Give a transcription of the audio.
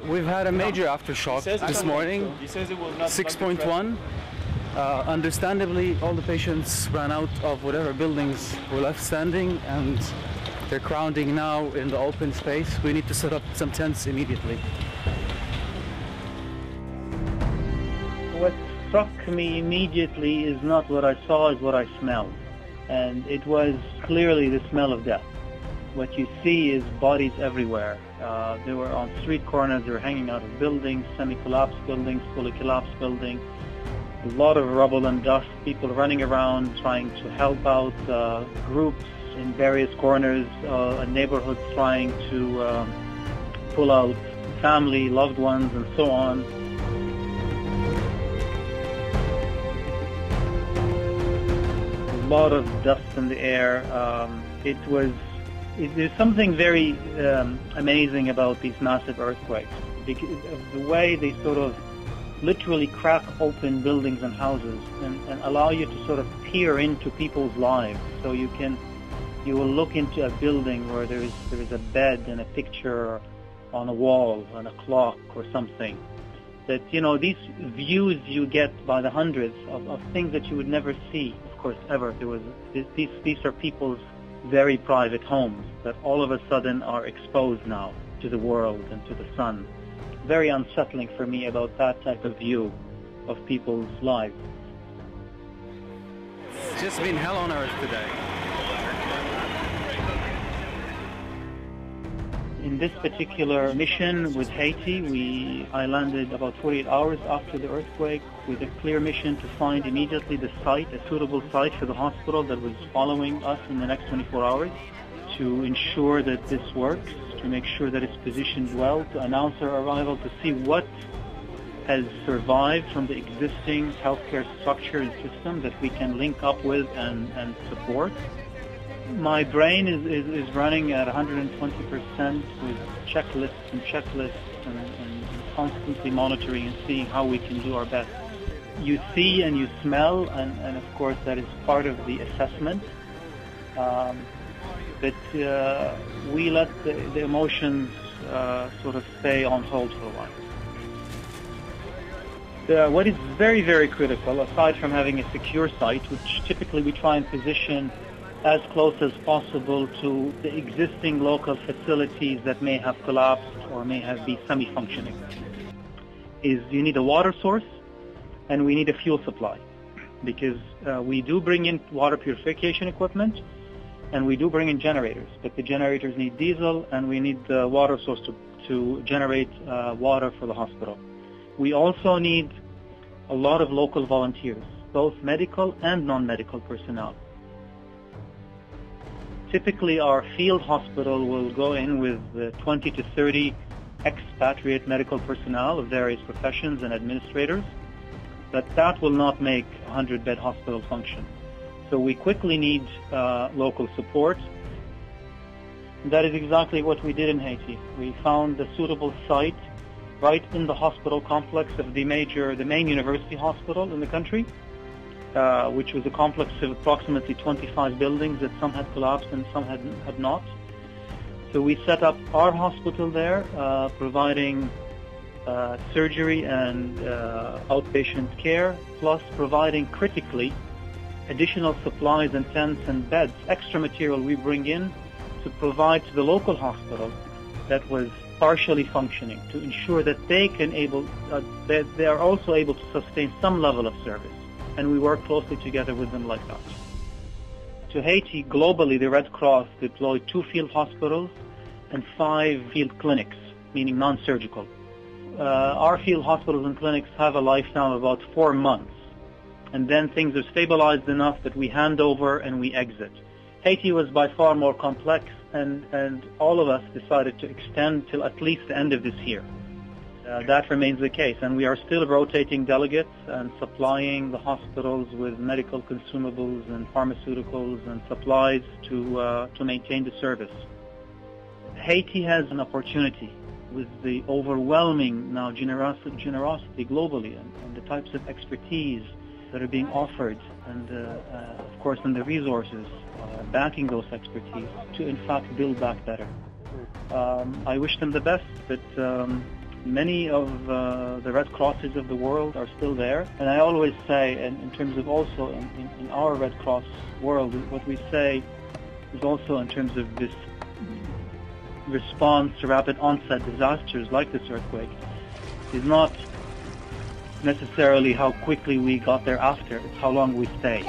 We've had a major aftershock this morning, 6.1. Understandably, all the patients ran out of whatever buildings were left standing, and they're crowding now in the open space. We need to set up some tents immediately. What struck me immediately is not what I saw, is what I smelled. And it was clearly the smell of death. What you see is bodies everywhere. They were on street corners, they were hanging out of buildings, semi-collapsed buildings, fully collapsed buildings. A lot of rubble and dust, people running around trying to help out, groups in various corners, neighborhoods trying to pull out family, loved ones, and so on. A lot of dust in the air. There's something very amazing about these massive earthquakes, because of the way they sort of literally crack open buildings and houses and allow you to sort of peer into people's lives. So you will look into a building where there is a bed and a picture on a wall and a clock or something. That, you know, these views you get by the hundreds of things that you would never see, of course, ever. These are people's very private homes that all of a sudden are exposed now to the world and to the sun. Very unsettling for me about that type of view of people's lives. It's just been hell on earth today. In this particular mission with Haiti, I landed about 48 hours after the earthquake with a clear mission to find immediately the site, a suitable site for the hospital that was following us in the next 24 hours, to ensure that this works, to make sure that it's positioned well, to announce our arrival, to see what has survived from the existing healthcare structure and system that we can link up with and support. My brain is running at 120% with checklists and constantly monitoring and seeing how we can do our best. You see and you smell, and of course that is part of the assessment. But we let the emotions sort of stay on hold for a while. What is very, very critical, aside from having a secure site, which typically we try and position as close as possible to the existing local facilities that may have collapsed or may have been semi-functioning, is you need a water source and we need a fuel supply, because we do bring in water purification equipment and we do bring in generators, but the generators need diesel and we need the water source to generate water for the hospital. We also need a lot of local volunteers, both medical and non-medical personnel. Typically, our field hospital will go in with 20 to 30 expatriate medical personnel of various professions and administrators, but that will not make a 100-bed hospital function. So we quickly need local support. That is exactly what we did in Haiti. We found a suitable site right in the hospital complex of the main university hospital in the country, which was a complex of approximately 25 buildings that some had collapsed and some had not. So we set up our hospital there, providing surgery and outpatient care, plus providing critically additional supplies and tents and beds, extra material we bring in to provide to the local hospital that was partially functioning, to ensure that they are also able to sustain some level of service. And we work closely together with them like that. To Haiti, globally, the Red Cross deployed 2 field hospitals and 5 field clinics, meaning non-surgical. Our field hospitals and clinics have a lifetime of about 4 months, and then things are stabilized enough that we hand over and we exit. Haiti was by far more complex, and all of us decided to extend till at least the end of this year. That remains the case, and we are still rotating delegates and supplying the hospitals with medical consumables and pharmaceuticals and supplies to maintain the service. Haiti has an opportunity with the overwhelming now generosity globally and the types of expertise that are being offered, and of course, and the resources backing those expertise to in fact build back better. I wish them the best, but Many of the Red Crosses of the world are still there. And I always say, in terms of also in our Red Cross world, what we say is also in terms of this response to rapid onset disasters like this earthquake is not necessarily how quickly we got there after, it's how long we stay.